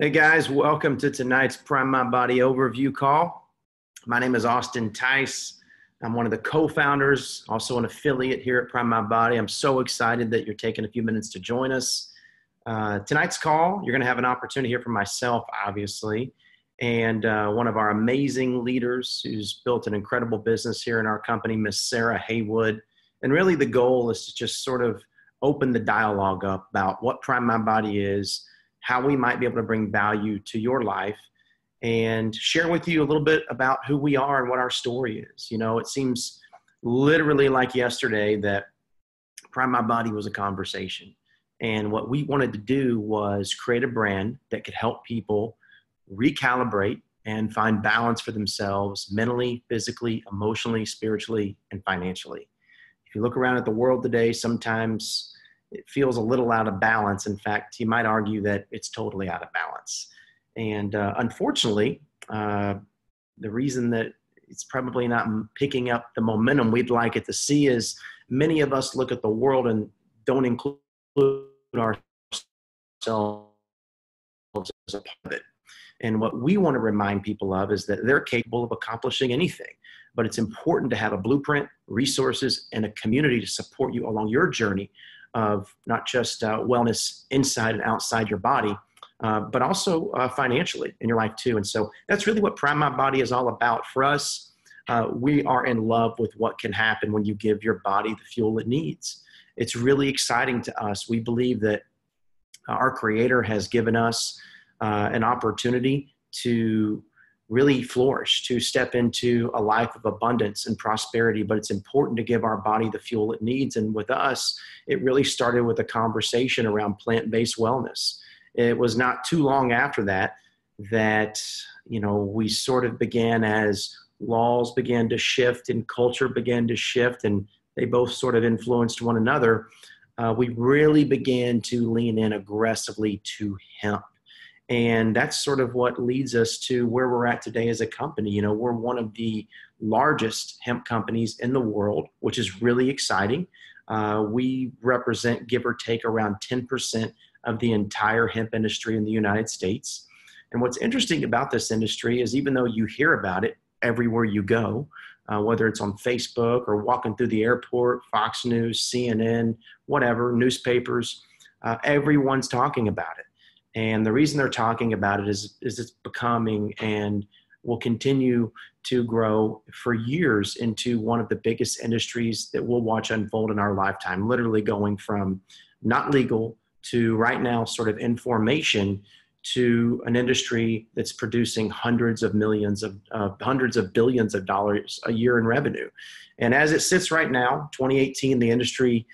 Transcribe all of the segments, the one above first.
Hey guys, welcome to tonight's Prime My Body overview call. My name is Austin Tice. I'm one of the co-founders, also an affiliate here at Prime My Body. I'm so excited that you're taking a few minutes to join us. Tonight's call, you're going to have an opportunity to hear from myself, obviously, and one of our amazing leaders who's built an incredible business here in our company, Miss Sarah Haywood. And really the goal is to just sort of open the dialogue up about what Prime My Body is, how we might be able to bring value to your life, and share with you a little bit about who we are and what our story is. You know, it seems literally like yesterday that Prime My Body was a conversation. And what we wanted to do was create a brand that could help people recalibrate and find balance for themselves mentally, physically, emotionally, spiritually, and financially. If you look around at the world today, sometimes it feels a little out of balance. In fact, you might argue that it's totally out of balance. And unfortunately, the reason that it's probably not picking up the momentum we'd like it to see is many of us look at the world and don't include ourselves as a part of it. And what we want to remind people of is that they're capable of accomplishing anything. But it's important to have a blueprint, resources, and a community to support you along your journey of not just wellness inside and outside your body, but also financially in your life too. And so that's really what Prime My Body is all about. For us, we are in love with what can happen when you give your body the fuel it needs. It's really exciting to us. We believe that our Creator has given us an opportunity to really flourish, to step into a life of abundance and prosperity, but it's important to give our body the fuel it needs. And with us, it really started with a conversation around plant-based wellness. It was not too long after that, we sort of began as laws began to shift and culture began to shift, and they both sort of influenced one another. We really began to lean in aggressively to hemp. And that's sort of what leads us to where we're at today as a company. You know, we're one of the largest hemp companies in the world, which is really exciting. We represent, give or take, around 10% of the entire hemp industry in the United States. And what's interesting about this industry is even though you hear about it everywhere you go, whether it's on Facebook or walking through the airport, Fox News, CNN, whatever, newspapers, everyone's talking about it. And the reason they're talking about it is it's becoming and will continue to grow for years into one of the biggest industries that we'll watch unfold in our lifetime, literally going from not legal to right now sort of in formation to an industry that's producing hundreds of billions of dollars a year in revenue. And as it sits right now, 2018, the industry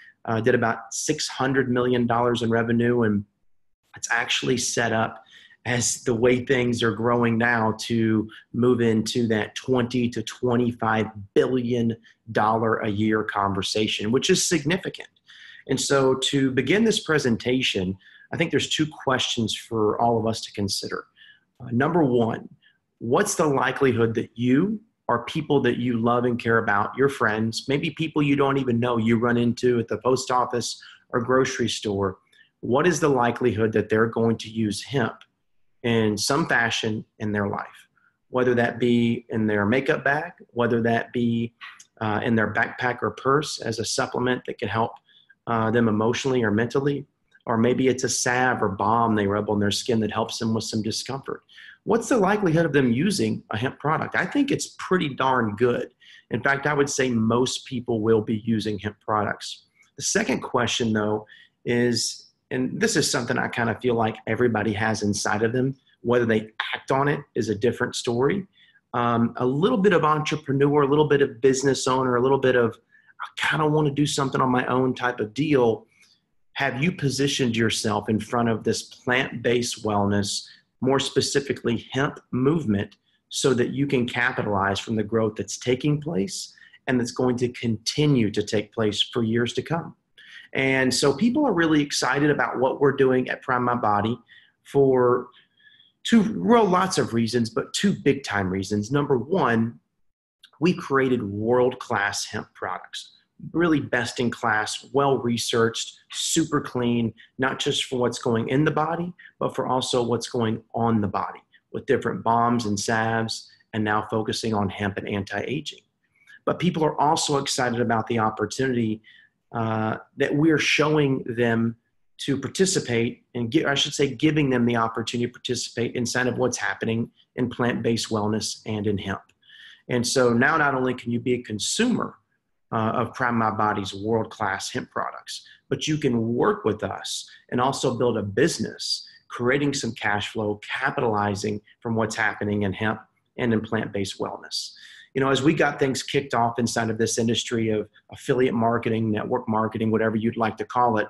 did about $600 million in revenue, and it's actually set up as the way things are growing now to move into that $20 to $25 billion a year conversation, which is significant. And so to begin this presentation, I think there's two questions for all of us to consider. Number one, what's the likelihood that you or people that you love and care about, your friends, maybe people you don't even know you run into at the post office or grocery store, what is the likelihood that they're going to use hemp in some fashion in their life? Whether that be in their makeup bag, whether that be in their backpack or purse as a supplement that can help them emotionally or mentally, or maybe it's a salve or balm they rub on their skin that helps them with some discomfort. What's the likelihood of them using a hemp product? I think it's pretty darn good. In fact, I would say most people will be using hemp products. The second question, though, is, and this is something I kind of feel like everybody has inside of them, whether they act on it is a different story. A little bit of entrepreneur, a little bit of business owner, a little bit of, I kind of want to do something on my own type of deal. Have you positioned yourself in front of this plant-based wellness, more specifically hemp movement, so that you can capitalize from the growth that's taking place and that's going to continue to take place for years to come? And so people are really excited about what we're doing at Prime My Body for lots of reasons, but two big time reasons. Number one, we created world-class hemp products. really best in class, well-researched, super clean, not just for what's going in the body, but for also what's going on the body with different balms and salves, and now focusing on hemp and anti-aging. But people are also excited about the opportunity that we're showing them to participate and giving them the opportunity to participate inside of what's happening in plant-based wellness and in hemp. And so now not only can you be a consumer of Prime My Body's world-class hemp products, but you can work with us and also build a business, creating some cash flow, capitalizing from what's happening in hemp and in plant-based wellness. You know, as we got things kicked off inside of this industry of affiliate marketing, network marketing, whatever you'd like to call it,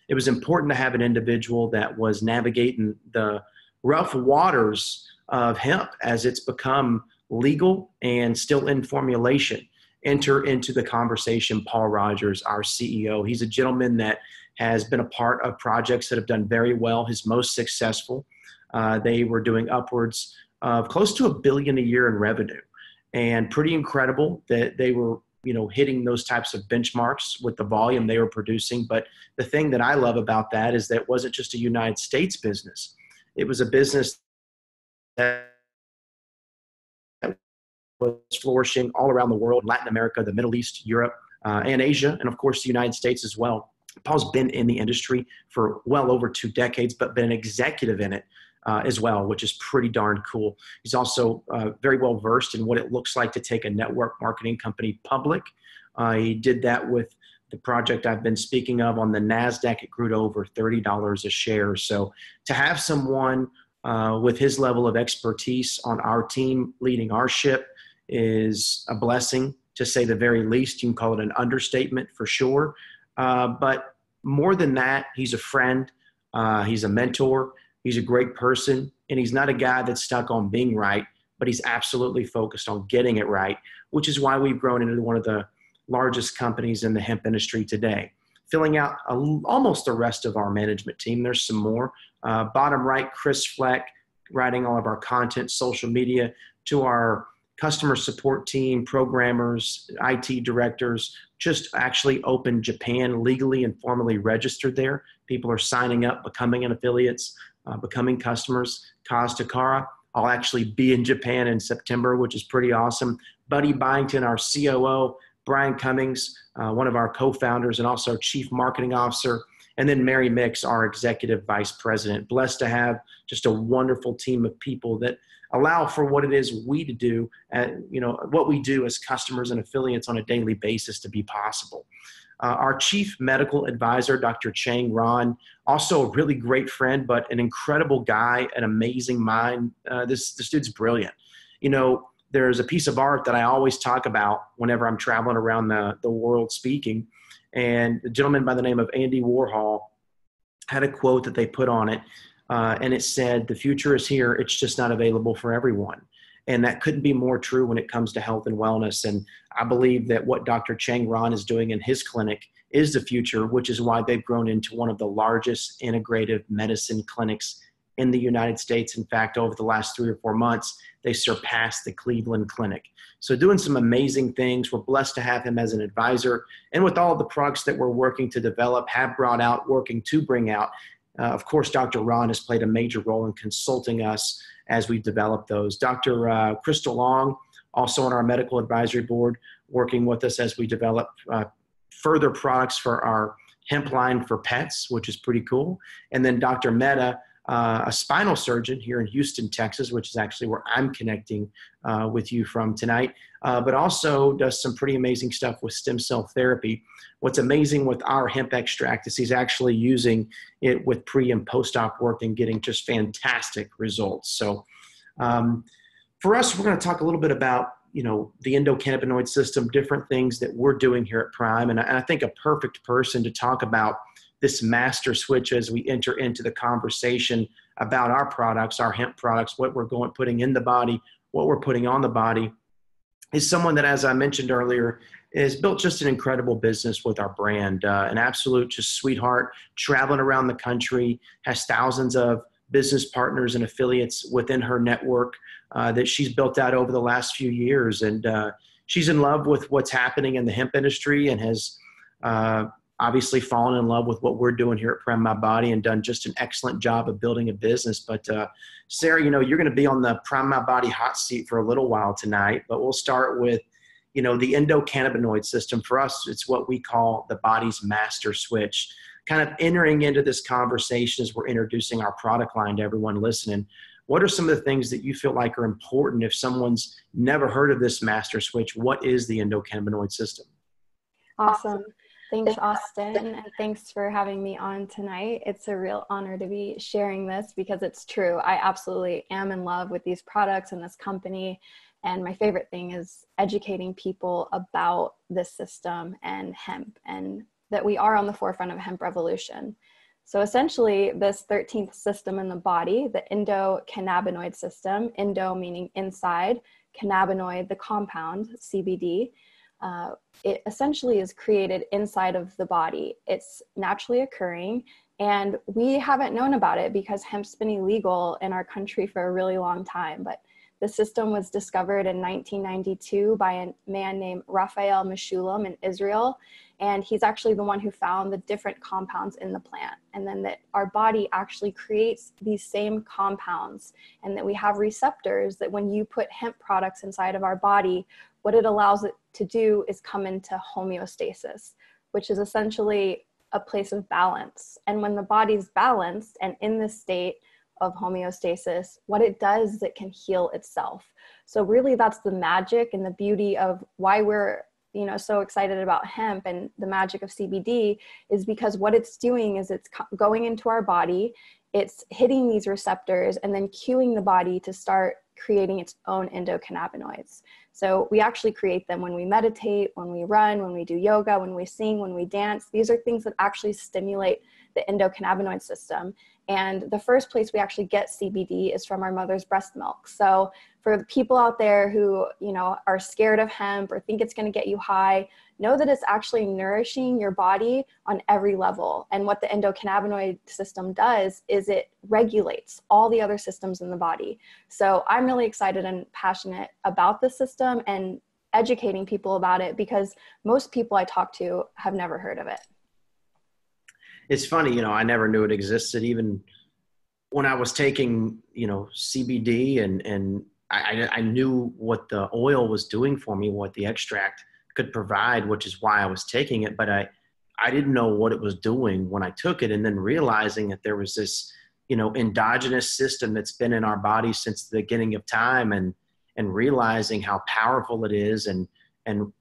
it was important to have an individual that was navigating the rough waters of hemp as it's become legal and still in formulation. Enter into the conversation Paul Rogers, our CEO. He's a gentleman that has been a part of projects that have done very well. His most successful, they were doing upwards of close to $1 billion a year in revenue, and pretty incredible that they were, you know, hitting those types of benchmarks with the volume they were producing. But the thing that I love about that is that it wasn't just a United States business. It was a business that was flourishing all around the world, Latin America, the Middle East, Europe, and Asia, and of course the United States as well. Paul's been in the industry for well over 2 decades, but been an executive in it as well, which is pretty darn cool. He's also very well versed in what it looks like to take a network marketing company public. He did that with the project I've been speaking of on the NASDAQ. It grew to over $30 a share. So to have someone with his level of expertise on our team leading our ship is a blessing, to say the very least. You can call it an understatement for sure. But more than that, he's a friend. He's a mentor. He's a great person. And he's not a guy that's stuck on being right, but he's absolutely focused on getting it right, which is why we've grown into one of the largest companies in the hemp industry today. Filling out almost the rest of our management team. There's some more. Bottom right, Chris Fleck, writing all of our content, social media, to our customer support team, programmers, IT directors, just actually opened Japan, legally and formally registered there. People are signing up, becoming an affiliates, becoming customers. Kaz Takara, I'll actually be in Japan in September, which is pretty awesome. Buddy Byington, our COO, Brian Cummings, one of our co-founders and also chief marketing officer, and then Mary Mix, our executive vice president. Blessed to have just a wonderful team of people that allow for what it is we to do, what we do as customers and affiliates on a daily basis to be possible. Our chief medical advisor, Dr. Chang Ron, also a really great friend, but an incredible guy, an amazing mind. This dude's brilliant. You know, there's a piece of art that I always talk about whenever I'm traveling around the world speaking. And a gentleman by the name of Andy Warhol had a quote that they put on it. And it said, "The future is here. It's just not available for everyone." And that couldn't be more true when it comes to health and wellness. And I believe that what Dr. Chang Ron is doing in his clinic is the future, which is why they've grown into one of the largest integrative medicine clinics in the United States. In fact, over the last 3 or 4 months, they surpassed the Cleveland Clinic. So doing some amazing things. We're blessed to have him as an advisor. And with all of the products that we're working to develop, have brought out, working to bring out, of course, Dr. Ron has played a major role in consulting us as we develop those. Dr. Crystal Long, also on our medical advisory board, working with us as we develop further products for our hemp line for pets, which is pretty cool. And then Dr. Mehta, a spinal surgeon here in Houston, Texas, which is actually where I'm connecting with you from tonight, but also does some pretty amazing stuff with stem cell therapy. What's amazing with our hemp extract is he's actually using it with pre and post-op work and getting just fantastic results. So for us, we're going to talk a little bit about, you know, the endo-cannabinoid system, different things that we're doing here at Prime. And I think a perfect person to talk about this master switch as we enter into the conversation about our products, our hemp products, what we're putting in the body, what we're putting on the body, is someone that, as I mentioned earlier, has built just an incredible business with our brand, an absolute just sweetheart, traveling around the country, has thousands of business partners and affiliates within her network that she's built out over the last few years. And she's in love with what's happening in the hemp industry and has obviously fallen in love with what we're doing here at Prem My Body and done just an excellent job of building a business. But Sarah, you know, you're going to be on the Prem My Body hot seat for a little while tonight, but we'll start with, you know, the endo-cannabinoid system. For us, it's what we call the body's master switch. Kind of entering into this conversation as we're introducing our product line to everyone listening. What are some of the things that you feel like are important if someone's never heard of this master switch? What is the endo-cannabinoid system? Awesome. Thanks, Austin, and thanks for having me on tonight. It's a real honor to be sharing this because it's true. I absolutely am in love with these products and this company. And my favorite thing is educating people about this system and hemp, and that we are on the forefront of hemp revolution. So essentially, this 13th system in the body, the endo-cannabinoid system, endo meaning inside, cannabinoid, the compound, CBD, it essentially is created inside of the body. It's naturally occurring, and we haven't known about it because hemp's been illegal in our country for a really long time. But the system was discovered in 1992 by a man named Raphael Meshulam in Israel. And he's actually the one who found the different compounds in the plant. And then that our body actually creates these same compounds, and that we have receptors that when you put hemp products inside of our body, what it allows it to do is come into homeostasis, which is essentially a place of balance. And when the body's balanced and in this state of homeostasis, what it does is it can heal itself. So really that's the magic and the beauty of why we're, you know, so excited about hemp and the magic of CBD, is because what it's doing is it's going into our body, it's hitting these receptors and then cueing the body to start creating its own endocannabinoids. So we actually create them when we meditate, when we run, when we do yoga, when we sing, when we dance. These are things that actually stimulate the endocannabinoid system. And the first place we actually get CBD is from our mother's breast milk. So for the people out there who, you know, are scared of hemp or think it's going to get you high, know that it's actually nourishing your body on every level. And what the endocannabinoid system does is it regulates all the other systems in the body. So I'm really excited and passionate about the system and educating people about it because most people I talk to have never heard of it. It's funny, you know, I never knew it existed. Even when I was taking, you know, CBD and I knew what the oil was doing for me, what the extract could provide, which is why I was taking it. But I didn't know what it was doing when I took it. And then realizing that there was this, you know, endogenous system that's been in our body since the beginning of time, and realizing how powerful it is and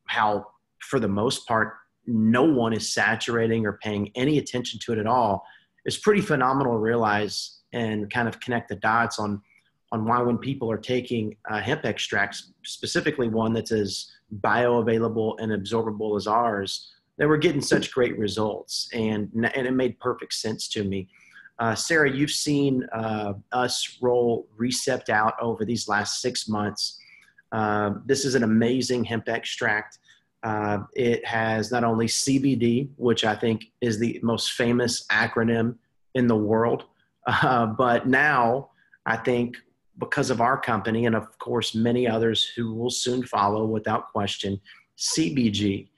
how, for the most part, no one is saturating or paying any attention to it at all. It's pretty phenomenal to realize and kind of connect the dots on why when people are taking hemp extracts, specifically one that's as bioavailable and absorbable as ours, they were getting such great results. And it made perfect sense to me. Sarah, you've seen us roll Recept out over these last 6 months. This is an amazing hemp extract. It has not only CBD, which I think is the most famous acronym in the world, but now I think because of our company and of course many others who will soon follow without question, CBG.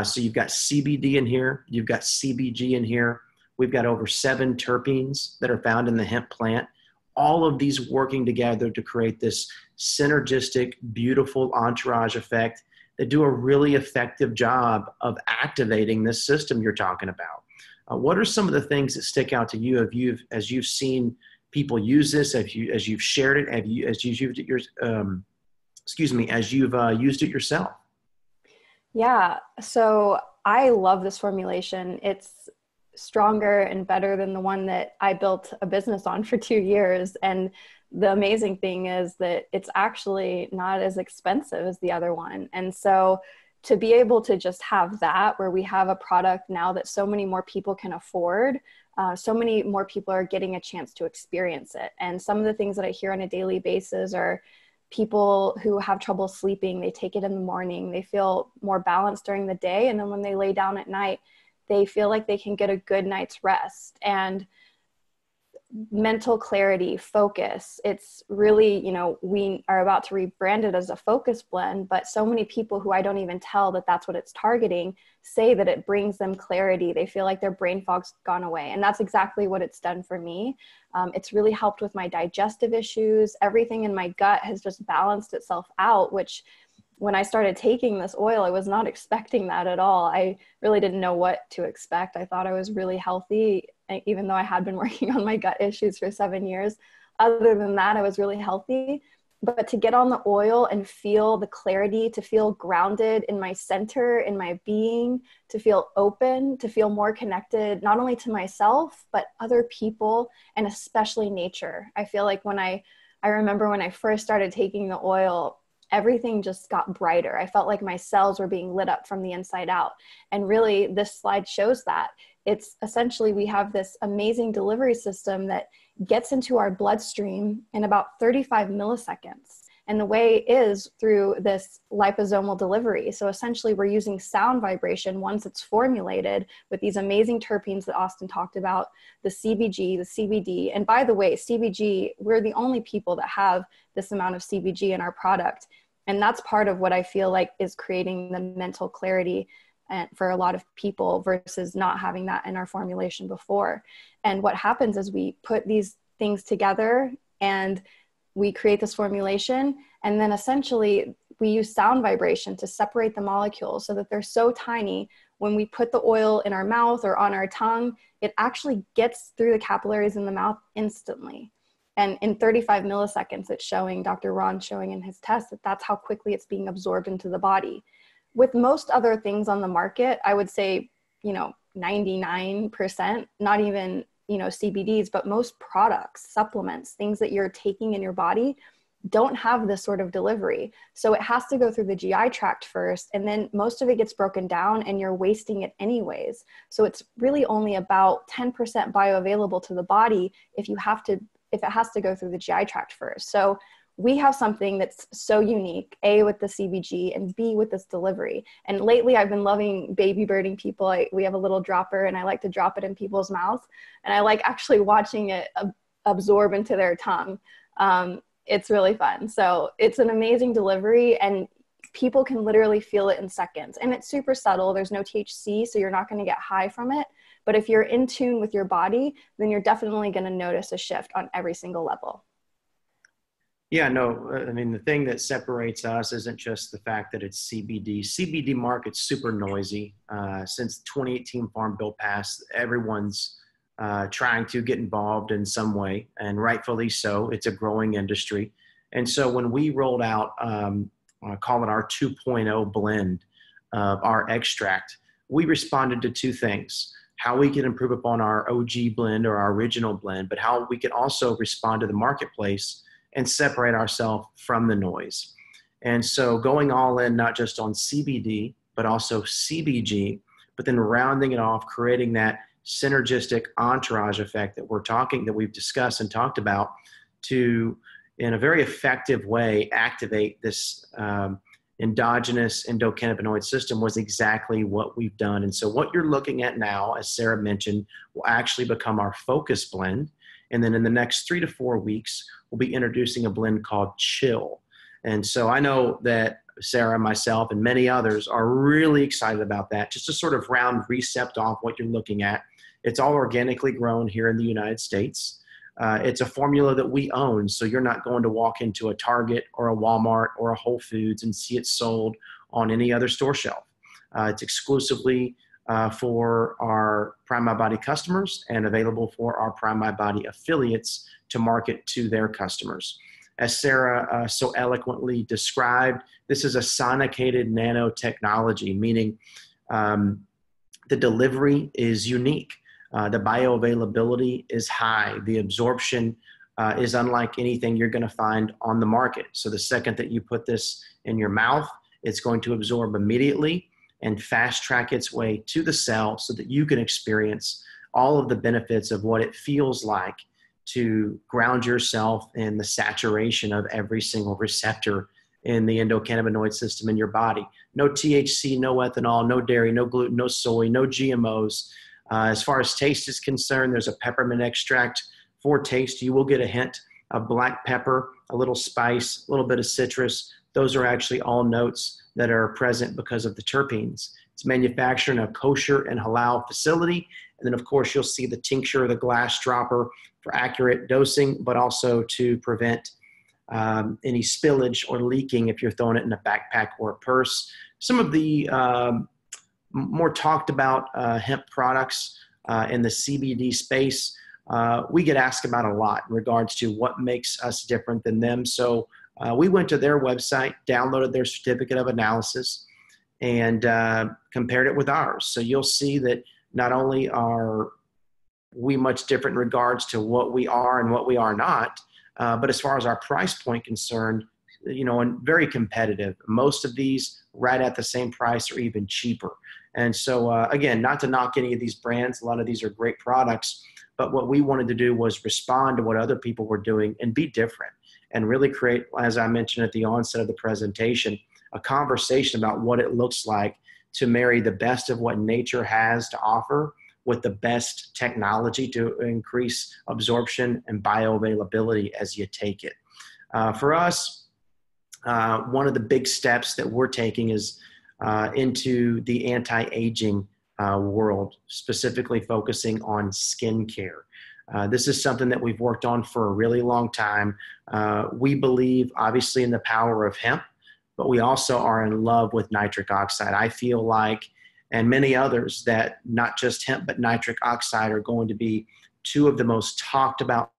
So you've got CBD in here, you've got CBG in here. We've got over 7 terpenes that are found in the hemp plant. All of these working together to create this synergistic, beautiful entourage effect that do a really effective job of activating this system you're talking about. What are some of the things that stick out to you as you've seen people use this, as you've shared it, as you've used it yourself? Yeah, so I love this formulation. It's stronger and better than the one that I built a business on for 2 years. And the amazing thing is that it's actually not as expensive as the other one. And so to be able to just have that, where we have a product now that so many more people can afford, so many more people are getting a chance to experience it. And some of the things that I hear on a daily basis are people who have trouble sleeping, they take it in the morning, they feel more balanced during the day. And then when they lay down at night, they feel like they can get a good night's rest. And mental clarity, focus. It's really, you know, we are about to rebrand it as a focus blend, but so many people who I don't even tell that that's what it's targeting say that it brings them clarity. They feel like their brain fog's gone away. And that's exactly what it's done for me. It's really helped with my digestive issues. Everything in my gut has just balanced itself out, which when I started taking this oil, I was not expecting that at all. I really didn't know what to expect. I thought I was really healthy, even though I had been working on my gut issues for 7 years. Other than that, I was really healthy. But to get on the oil and feel the clarity, to feel grounded in my center, in my being, to feel open, to feel more connected, not only to myself, but other people, and especially nature. I feel like I remember when I first started taking the oil, everything just got brighter. I felt like my cells were being lit up from the inside out. And really, this slide shows that. It's essentially, we have this amazing delivery system that gets into our bloodstream in about 35 milliseconds. And the way is through this liposomal delivery. So essentially, we're using sound vibration once it's formulated with these amazing terpenes that Austin talked about, the CBG, the CBD. And by the way, CBG, we're the only people that have this amount of CBG in our product. And that's part of what I feel like is creating the mental clarity and for a lot of people versus not having that in our formulation before. And what happens is we put these things together and we create this formulation, and then essentially we use sound vibration to separate the molecules so that they're so tiny. When we put the oil in our mouth or on our tongue, it actually gets through the capillaries in the mouth instantly. And in 35 milliseconds, it's showing, Dr. Ron showing in his test, that that's how quickly it's being absorbed into the body. With most other things on the market, I would say, 99%, not even, CBDs, but most products, supplements, things that you're taking in your body don't have this sort of delivery. So it has to go through the GI tract first, and then most of it gets broken down and you're wasting it anyways. So it's really only about 10% bioavailable to the body if it has to go through the GI tract first. So we have something that's so unique, A, with the CBG, and B, with this delivery. And lately I've been loving baby birding people. We have a little dropper and I like to drop it in people's mouths. And I like actually watching it absorb into their tongue. It's really fun. So it's an amazing delivery and people can literally feel it in seconds. And it's super subtle. There's no THC, so you're not going to get high from it. But if you're in tune with your body, then you're definitely going to notice a shift on every single level. Yeah, no, I mean, the thing that separates us isn't just the fact that it's CBD. CBD market's super noisy. Since 2018 Farm Bill passed, everyone's trying to get involved in some way, and rightfully so. It's a growing industry. And so when we rolled out, I call it our 2.0 blend of our extract, we responded to two things: how we can improve upon our OG blend or our original blend, but how we can also respond to the marketplace and separate ourselves from the noise. And so going all in, not just on CBD, but also CBG, but then rounding it off, creating that synergistic entourage effect that we've discussed and talked about to, in a very effective way, activate this endogenous endo-cannabinoid system was exactly what we've done. And so what you're looking at now, as Sarah mentioned, will actually become our focus blend. And then in the next 3 to 4 weeks, we'll be introducing a blend called Chill. And so I know that Sarah, myself, and many others are really excited about that, just to sort of round reset off what you're looking at. It's all organically grown here in the United States. It's a formula that we own, so you're not going to walk into a Target or a Walmart or a Whole Foods and see it sold on any other store shelf. It's exclusively for our Prime My Body customers and available for our Prime My Body affiliates to market to their customers. As Sarah so eloquently described, this is a sonicated nanotechnology, meaning the delivery is unique. The bioavailability is high. The absorption is unlike anything you're going to find on the market. So the second that you put this in your mouth, it's going to absorb immediately and fast track its way to the cell so that you can experience all of the benefits of what it feels like to ground yourself in the saturation of every single receptor in the endocannabinoid system in your body. No THC, no ethanol, no dairy, no gluten, no soy, no GMOs. As far as taste is concerned, there's a peppermint extract for taste, you will get a hint of black pepper, a little spice, a little bit of citrus. Those are actually all notes that are present because of the terpenes. It's manufactured in a kosher and halal facility. And then, of course, you'll see the tincture or the glass dropper for accurate dosing, but also to prevent any spillage or leaking if you're throwing it in a backpack or a purse. Some of the more talked about hemp products in the CBD space, we get asked about a lot in regards to what makes us different than them. So we went to their website, downloaded their certificate of analysis, and compared it with ours. So you'll see that not only are we much different in regards to what we are and what we are not, but as far as our price point concerned, and very competitive. Most of these right at the same price or even cheaper. And so again, not to knock any of these brands, a lot of these are great products, but what we wanted to do was respond to what other people were doing and be different and really create, as I mentioned at the onset of the presentation, a conversation about what it looks like to marry the best of what nature has to offer with the best technology to increase absorption and bioavailability as you take it. For us, one of the big steps that we're taking is into the anti-aging world, specifically focusing on skincare. This is something that we've worked on for a really long time. We believe, obviously, in the power of hemp, but we also are in love with nitric oxide. I feel like, and many others, that not just hemp, but nitric oxide are going to be two of the most talked about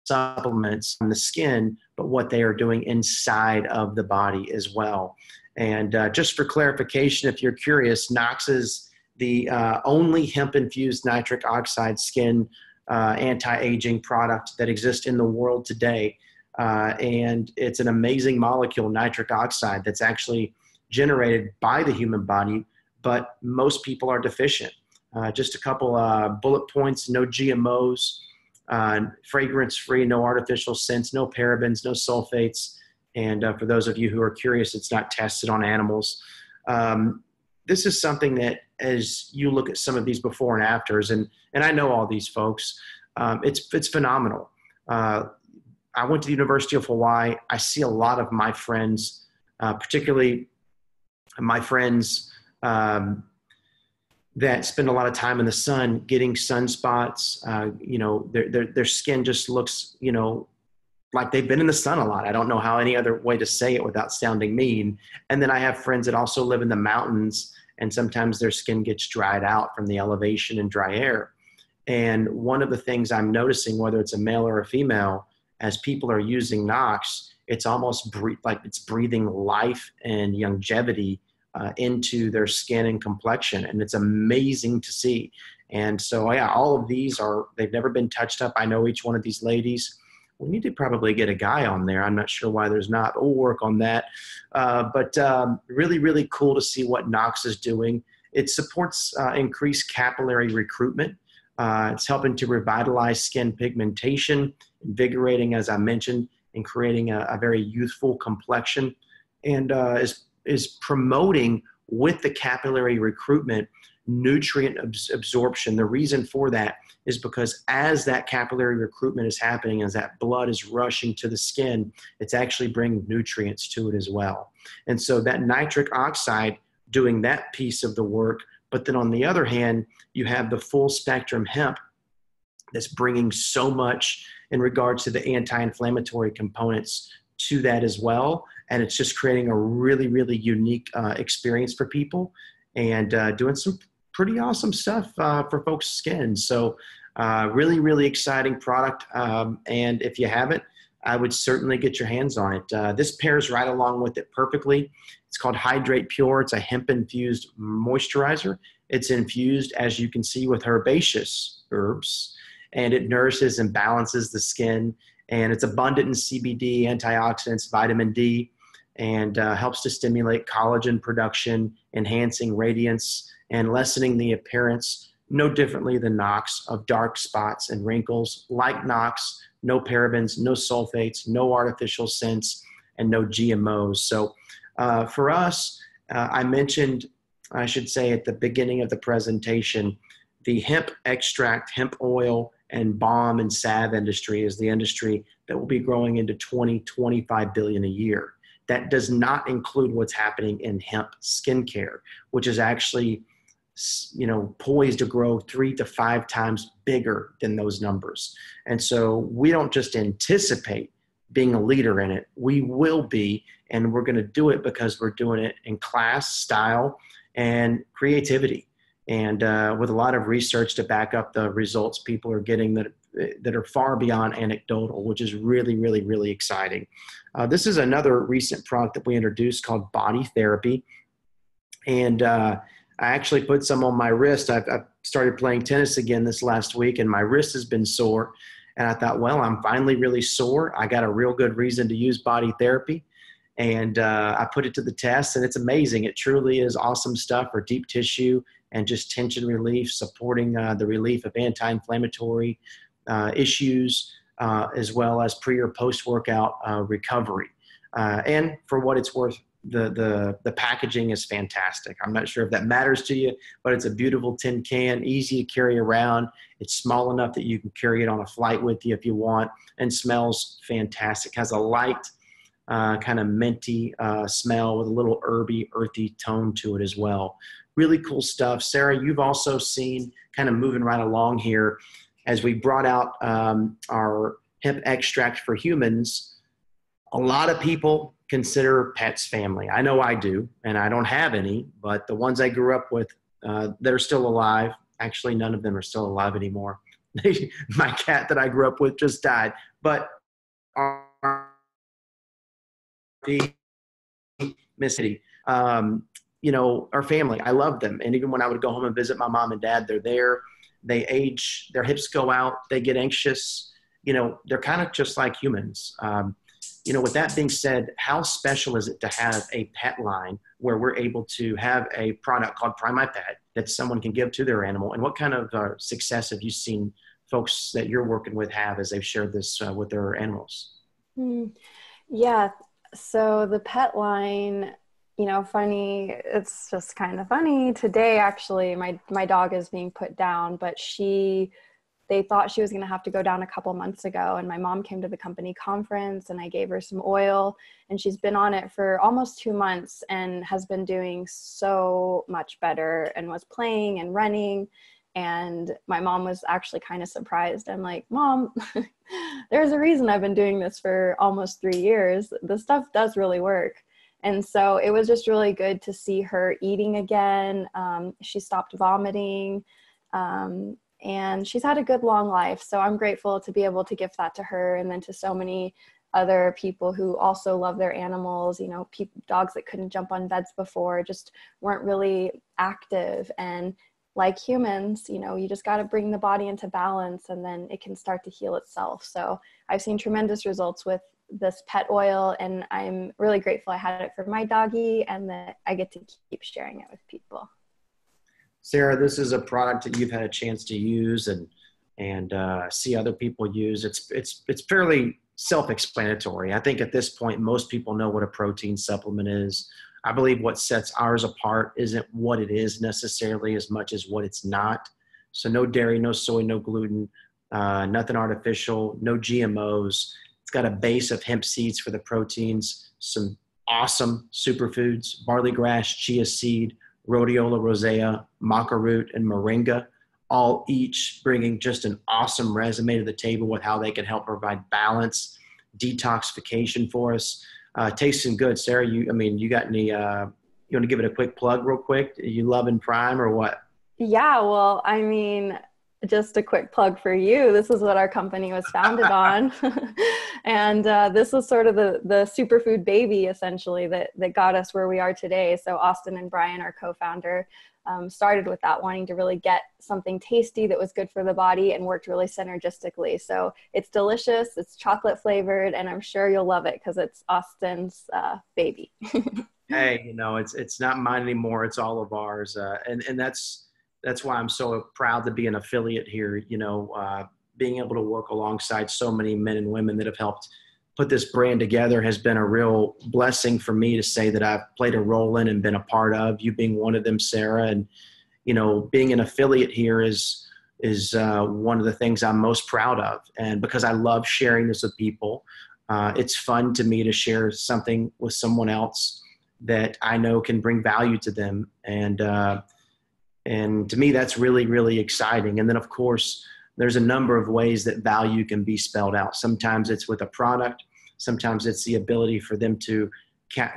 supplements on the skin, but what they are doing inside of the body as well. And just for clarification, if you're curious, Nox is the only hemp-infused nitric oxide skin anti-aging product that exists in the world today. And it's an amazing molecule, nitric oxide, that's actually generated by the human body, but most people are deficient. Just a couple bullet points: no GMOs, fragrance-free, no artificial scents, no parabens, no sulfates. And for those of you who are curious, it's not tested on animals. This is something that, as you look at some of these before and afters, and I know all these folks, it's phenomenal. I went to the University of Hawaii. I see a lot of my friends, particularly my friends that spend a lot of time in the sun getting sunspots. Their skin just looks, like they've been in the sun a lot. I don't know how any other way to say it without sounding mean. And then I have friends that also live in the mountains, and sometimes their skin gets dried out from the elevation and dry air. And one of the things I'm noticing, whether it's a male or a female, as people are using Nox, it's almost like it's breathing life and longevity into their skin and complexion. And it's amazing to see. And so, yeah, all of these they've never been touched up. I know each one of these ladies. We need to probably get a guy on there. I'm not sure why there's not. We'll work on that. But really, really cool to see what Nox is doing. It supports increased capillary recruitment. It's helping to revitalize skin pigmentation, invigorating, as I mentioned, and creating a very youthful complexion, and is promoting, with the capillary recruitment, nutrient absorption. The reason for that is because as that capillary recruitment is happening, as that blood is rushing to the skin, it's actually bringing nutrients to it as well. And so that nitric oxide doing that piece of the work, but then on the other hand, you have the full spectrum hemp that's bringing so much in regards to the anti-inflammatory components to that as well. And it's just creating a really, really unique experience for people, and doing some pretty awesome stuff for folks' skin. So really, really exciting product. And if you haven't, I would certainly get your hands on it. This pairs right along with it perfectly. It's called Hydrate Pure. It's a hemp-infused moisturizer. It's infused, as you can see, with herbaceous herbs, and it nourishes and balances the skin. And it's abundant in CBD, antioxidants, vitamin D, and helps to stimulate collagen production, enhancing radiance and lessening the appearance, no differently than Nox, of dark spots and wrinkles. Like Nox, no parabens, no sulfates, no artificial scents, and no GMOs. So for us, I mentioned, I should say at the beginning of the presentation, the hemp extract, hemp oil, and balm and salve industry is the industry that will be growing into 25 billion a year. That does not include what's happening in hemp skincare, which is actually, poised to grow 3 to 5 times bigger than those numbers. And so we don't just anticipate being a leader in it. We will be, and we're going to do it because we're doing it in class, style, and creativity. And with a lot of research to back up the results people are getting that are far beyond anecdotal, which is really, really, really exciting. This is another recent product that we introduced called Body Therapy. And I actually put some on my wrist. I've started playing tennis again this last week, and my wrist has been sore. And I thought, well, I'm finally really sore. I got a real good reason to use Body Therapy. And I put it to the test, and it's amazing. It truly is awesome stuff for deep tissue and just tension relief, supporting the relief of anti-inflammatory issues, as well as pre or post-workout recovery. And for what it's worth, the packaging is fantastic. I'm not sure if that matters to you, but it's a beautiful tin can, easy to carry around. It's small enough that you can carry it on a flight with you if you want, and smells fantastic. Has a light kind of minty smell with a little herby, earthy tone to it as well. Really cool stuff. Sarah, you've also seen, kind of moving right along here, as we brought out our hemp extract for humans. A lot of people consider pets family. I know I do, and I don't have any, but the ones I grew up with that are still alive, actually none of them are still alive anymore. My cat that I grew up with just died, but our Miss City, our family, I love them. And even when I would go home and visit my mom and dad, they're there. They age, their hips go out, they get anxious. They're kind of just like humans. With that being said, how special is it to have a pet line where we're able to have a product called Prime My Pet that someone can give to their animal? And what kind of success have you seen folks that you're working with have as they've shared this with their animals? Yeah. So the pet line, funny, it's just kind of funny. Today, actually, my dog is being put down, but they thought she was going to have to go down a couple months ago. And my mom came to the company conference, and I gave her some oil, and she's been on it for almost 2 months and has been doing so much better and was playing and running. And my mom was actually kind of surprised. I'm like, Mom, there's a reason I've been doing this for almost 3 years. The stuff does really work. And so it was just really good to see her eating again. She stopped vomiting, and she's had a good long life. So I'm grateful to be able to give that to her, and then to so many other people who also love their animals. Dogs that couldn't jump on beds before, just weren't really active. And like humans, you just got to bring the body into balance, and then it can start to heal itself. So I've seen tremendous results with this pet oil, and I'm really grateful I had it for my doggie, and that I get to keep sharing it with people. Sarah, this is a product that you've had a chance to use and see other people use. It's fairly self-explanatory. I think at this point, most people know what a protein supplement is. I believe what sets ours apart isn't what it is necessarily as much as what it's not. So no dairy, no soy, no gluten, nothing artificial, no GMOs. It's got a base of hemp seeds for the proteins, some awesome superfoods, barley grass, chia seed, rhodiola rosea, maca root, and moringa, all each bringing just an awesome resume to the table with how they can help provide balance, detoxification for us. Tasting good. Sarah, you got any, you want to give it a quick plug real quick? Are you loving Prime or what? Yeah, well, just a quick plug for you. This is what our company was founded on. And this was sort of the superfood baby, essentially, that got us where we are today. So Austin and Brian, our co-founder, started with that, wanting to really get something tasty that was good for the body and worked really synergistically. So it's delicious, it's chocolate flavored, and I'm sure you'll love it because it's Austin's baby. Hey, it's not mine anymore. It's all of ours. And that's why I'm so proud to be an affiliate here, being able to work alongside so many men and women that have helped put this brand together has been a real blessing for me to say that I've played a role in and been a part of, you being one of them, Sarah. And, you know, being an affiliate here is one of the things I'm most proud of. And because I love sharing this with people, it's fun to me to share something with someone else that I know can bring value to them. And to me, that's really, really exciting. And then, of course, there's a number of ways that value can be spelled out. Sometimes it's with a product. Sometimes it's the ability for them to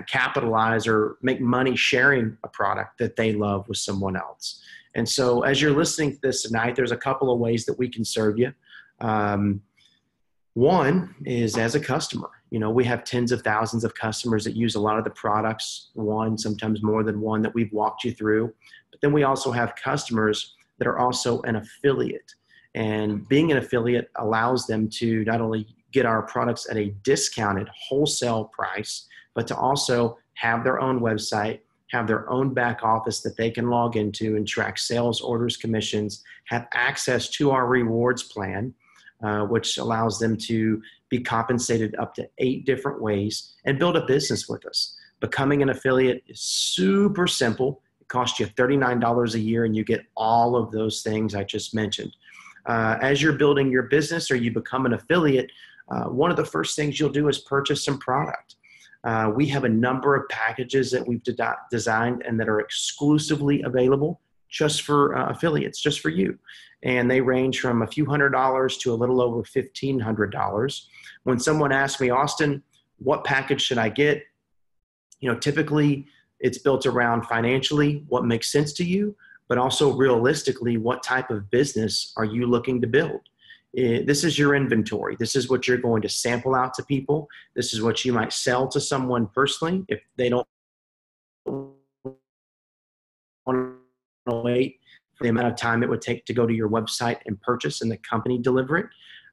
capitalize or make money sharing a product that they love with someone else. And so as you're listening to this tonight, there's a couple of ways that we can serve you. One is as a customer. You know, we have tens of thousands of customers that use a lot of the products, one, sometimes more than one, that we've walked you through. But then we also have customers that are also an affiliate. And being an affiliate allows them to not only get our products at a discounted wholesale price, but to also have their own website, have their own back office that they can log into and track sales, orders, commissions, have access to our rewards plan, which allows them to be compensated up to 8 different ways and build a business with us. Becoming an affiliate is super simple. It costs you $39 a year and you get all of those things I just mentioned. As you're building your business or you become an affiliate, one of the first things you'll do is purchase some product. We have a number of packages that we've designed and that are exclusively available just for affiliates, just for you. And they range from a few $100s to a little over $1,500. When someone asks me, Austin, what package should I get? You know, typically it's built around financially what makes sense to you, but also realistically, what type of business are you looking to build? This is your inventory. This is what you're going to sample out to people. This is what you might sell to someone personally if they don't want to wait for the amount of time it would take to go to your website and purchase and the company deliver it.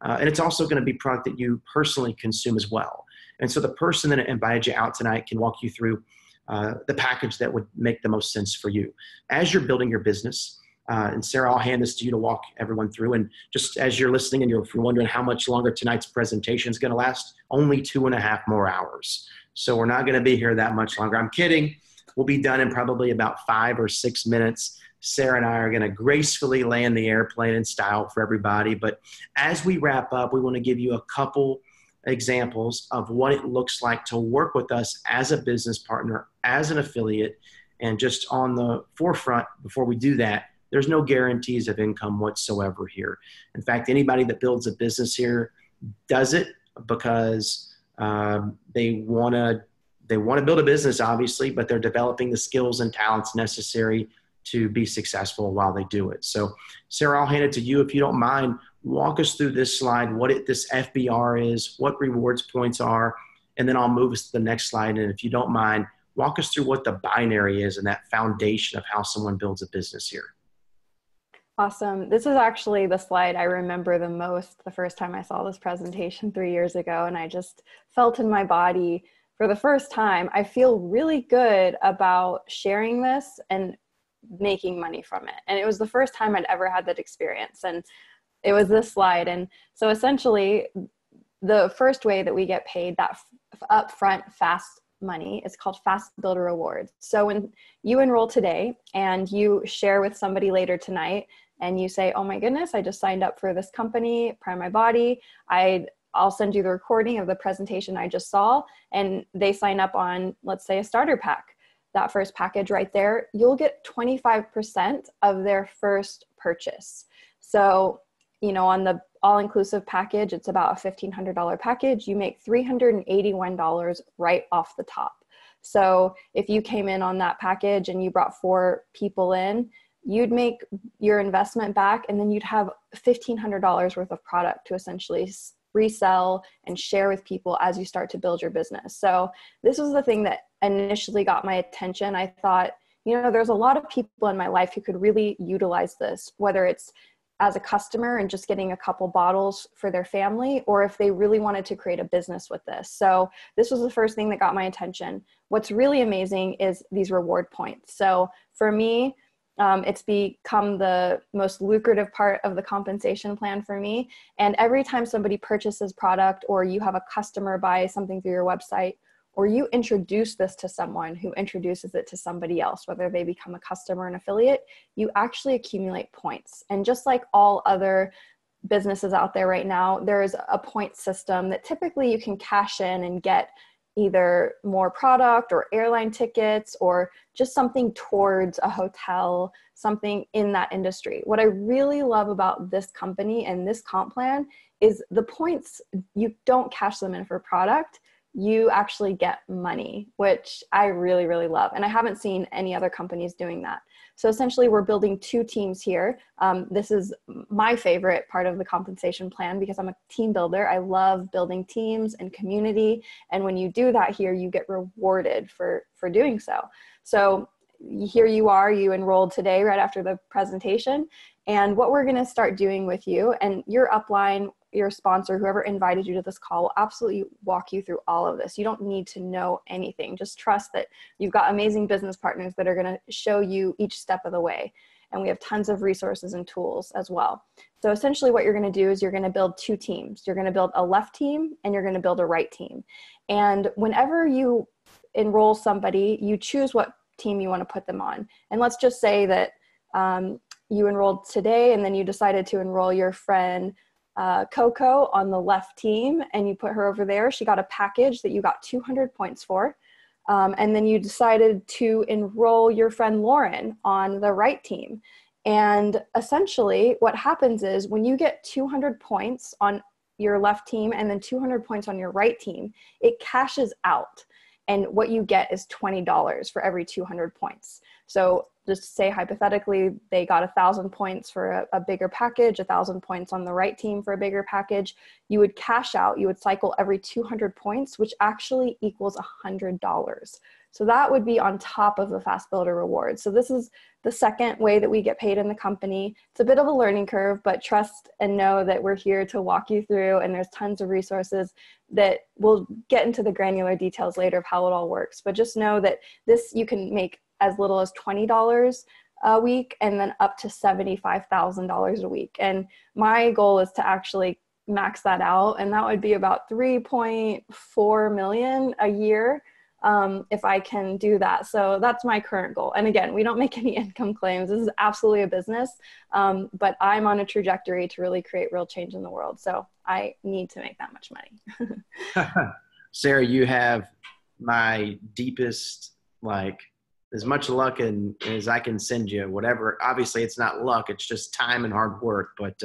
And it's also going to be product that you personally consume as well. And so the person that invited you out tonight can walk you through the package that would make the most sense for you. As you're building your business, and Sarah, I'll hand this to you to walk everyone through. And just as you're listening and you're wondering how much longer tonight's presentation is going to last, only 2.5 more hours. So we're not going to be here that much longer. I'm kidding. We'll be done in probably about 5 or 6 minutes. Sarah and I are going to gracefully land the airplane in style for everybody. But as we wrap up, we want to give you a couple examples of what it looks like to work with us as a business partner, as an affiliate. And just on the forefront, before we do that, there's no guarantees of income whatsoever here. In fact, anybody that builds a business here does it because they want to build a business, obviously, but they're developing the skills and talents necessary to be successful while they do it. So, Sarah, I'll hand it to you. If you don't mind, walk us through this slide, what this FBR is, what rewards points are, and then I'll move us to the next slide. And if you don't mind, walk us through what the binary is and that foundation of how someone builds a business here. Awesome. This is actually the slide I remember the most the first time I saw this presentation 3 years ago, and I just felt in my body for the first time, I feel really good about sharing this and making money from it. And it was the first time I'd ever had that experience. And it was this slide. And so essentially the first way that we get paid, that upfront fast money, is called Fast Builder Rewards. So when you enroll today and you share with somebody later tonight and you say, oh my goodness, I just signed up for this company, Prime My Body, I'll send you the recording of the presentation I just saw, and they sign up on, let's say, a starter pack. That first package right there, you'll get 25% of their first purchase. So, you know, on the all-inclusive package, it's about a $1,500 package. You make $381 right off the top. So if you came in on that package and you brought 4 people in, you'd make your investment back, and then you'd have $1,500 worth of product to essentially resell and share with people as you start to build your business. So this was the thing that initially got my attention. I thought, you know, there's a lot of people in my life who could really utilize this, whether it's as a customer and just getting a couple bottles for their family, or if they really wanted to create a business with this. So this was the first thing that got my attention. What's really amazing is these reward points. So for me, it's become the most lucrative part of the compensation plan for me. And every time somebody purchases product, or you have a customer buy something through your website, or you introduce this to someone who introduces it to somebody else, whether they become a customer or an affiliate, you actually accumulate points. And just like all other businesses out there right now, there is a point system that typically you can cash in and get either more product or airline tickets or just something towards a hotel, something in that industry. What I really love about this company and this comp plan is the points, you don't cash them in for product, you actually get money, which I really, really love. And I haven't seen any other companies doing that. So essentially we're building two teams here. This is my favorite part of the compensation plan because I'm a team builder. I love building teams and community. And when you do that here, you get rewarded for doing so. So here you are, you enrolled today right after the presentation. And what we're gonna start doing with you and your upline, your sponsor, whoever invited you to this call will absolutely walk you through all of this. You don't need to know anything. Just trust that you've got amazing business partners that are going to show you each step of the way. And we have tons of resources and tools as well. So essentially what you're going to do is you're going to build two teams. You're going to build a left team and you're going to build a right team. And whenever you enroll somebody, you choose what team you want to put them on. And let's just say that you enrolled today and then you decided to enroll your friend Coco on the left team and you put her over there. She got a package that you got 200 points for. And then you decided to enroll your friend Lauren on the right team. And essentially what happens is when you get 200 points on your left team and then 200 points on your right team, it cashes out. And what you get is $20 for every 200 points. So just say hypothetically, they got 1,000 points for a bigger package, 1,000 points on the right team for a bigger package. You would cash out, you would cycle every 200 points, which actually equals $100. So that would be on top of the Fast Builder reward. So this is the second way that we get paid in the company. It's a bit of a learning curve, but trust and know that we're here to walk you through, and there's tons of resources that we'll get into the granular details later of how it all works. But just know that this, you can make as little as $20 a week and then up to $75,000 a week. And my goal is to actually max that out. And that would be about 3.4 million a year if I can do that. So that's my current goal. And again, we don't make any income claims. This is absolutely a business, but I'm on a trajectory to really create real change in the world. So I need to make that much money. Sarah, you have my deepest, as much luck as I can send you, whatever. Obviously, it's not luck. It's just time and hard work. But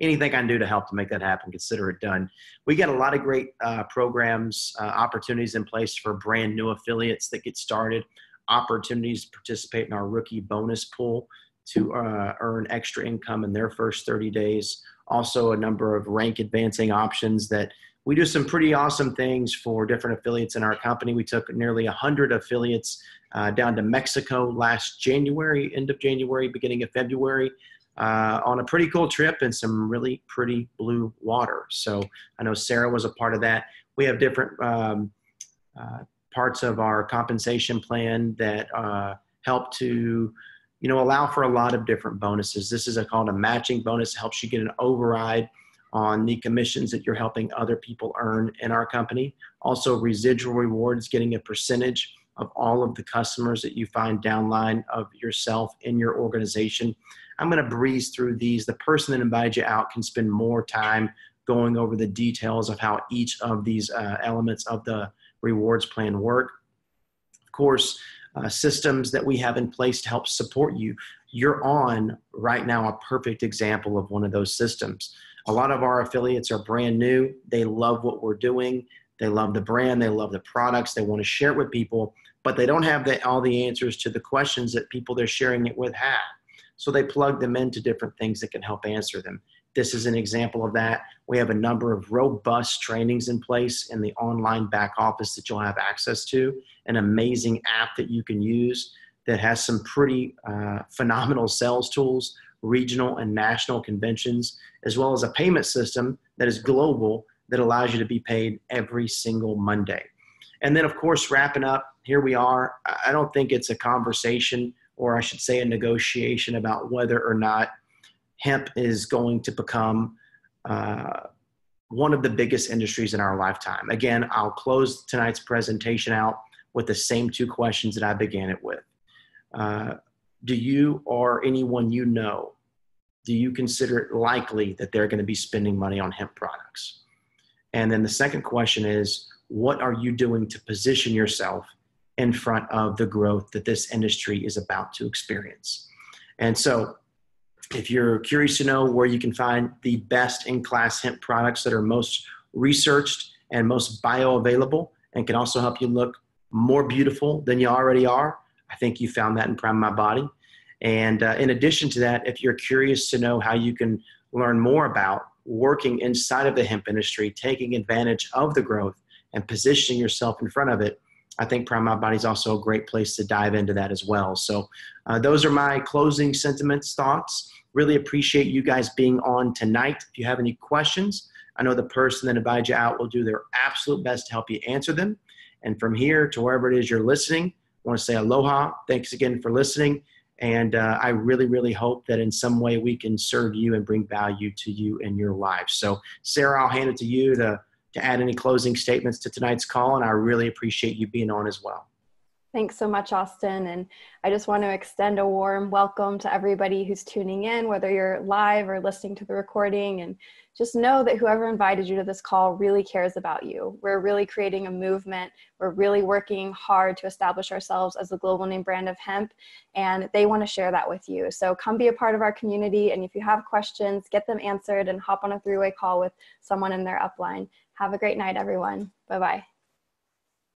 anything I can do to help to make that happen, consider it done. We got a lot of great programs, opportunities in place for brand new affiliates that get started, opportunities to participate in our rookie bonus pool to earn extra income in their first 30 days. Also, a number of rank advancing options that we do some pretty awesome things for different affiliates in our company. We took nearly 100 affiliates down to Mexico last January, end of January, beginning of February, on a pretty cool trip and some really pretty blue water. So I know Sarah was a part of that. We have different parts of our compensation plan that help to, allow for a lot of different bonuses. This is called a matching bonus. It helps you get an override on the commissions that you're helping other people earn in our company. Also, residual rewards, getting a percentage of all of the customers that you find downline of yourself in your organization. I'm going to breeze through these. The person that invited you out can spend more time going over the details of how each of these elements of the rewards plan work. Of course, systems that we have in place to help support you. You're on right now a perfect example of one of those systems. A lot of our affiliates are brand new. They love what we're doing. They love the brand. They love the products. They want to share it with people, but they don't have all the answers to the questions that people they're sharing it with have. So they plug them into different things that can help answer them. This is an example of that. We have a number of robust trainings in place in the online back office that you'll have access to, an amazing app that you can use that has some pretty phenomenal sales tools, regional and national conventions, as well as a payment system that is global that allows you to be paid every single Monday. And then, of course, wrapping up, here we are. I don't think it's a conversation, or I should say a negotiation, about whether or not hemp is going to become one of the biggest industries in our lifetime. Again, I'll close tonight's presentation out with the same two questions that I began it with. Do you or anyone you know, do you consider it likely that they're going to be spending money on hemp products? And then the second question is, what are you doing to position yourself in front of the growth that this industry is about to experience? And so if you're curious to know where you can find the best in-class hemp products that are most researched and most bioavailable and can also help you look more beautiful than you already are, I think you found that in Prime My Body. And in addition to that, if you're curious to know how you can learn more about working inside of the hemp industry, taking advantage of the growth and positioning yourself in front of it, I think Prime My Body is also a great place to dive into that as well. So those are my closing sentiments, thoughts. Really appreciate you guys being on tonight. If you have any questions, I know the person that invited you out will do their absolute best to help you answer them. And from here to wherever it is you're listening, I want to say aloha. Thanks again for listening. And I really, really hope that in some way we can serve you and bring value to you in your life. So Sarah, I'll hand it to you to add any closing statements to tonight's call. And I really appreciate you being on as well. Thanks so much, Austin. And I just want to extend a warm welcome to everybody who's tuning in, whether you're live or listening to the recording. And just know that whoever invited you to this call really cares about you. We're really creating a movement. We're really working hard to establish ourselves as a global name brand of hemp, and they want to share that with you. So come be a part of our community. And if you have questions, get them answered and hop on a three-way call with someone in their upline. Have a great night, everyone. Bye-bye.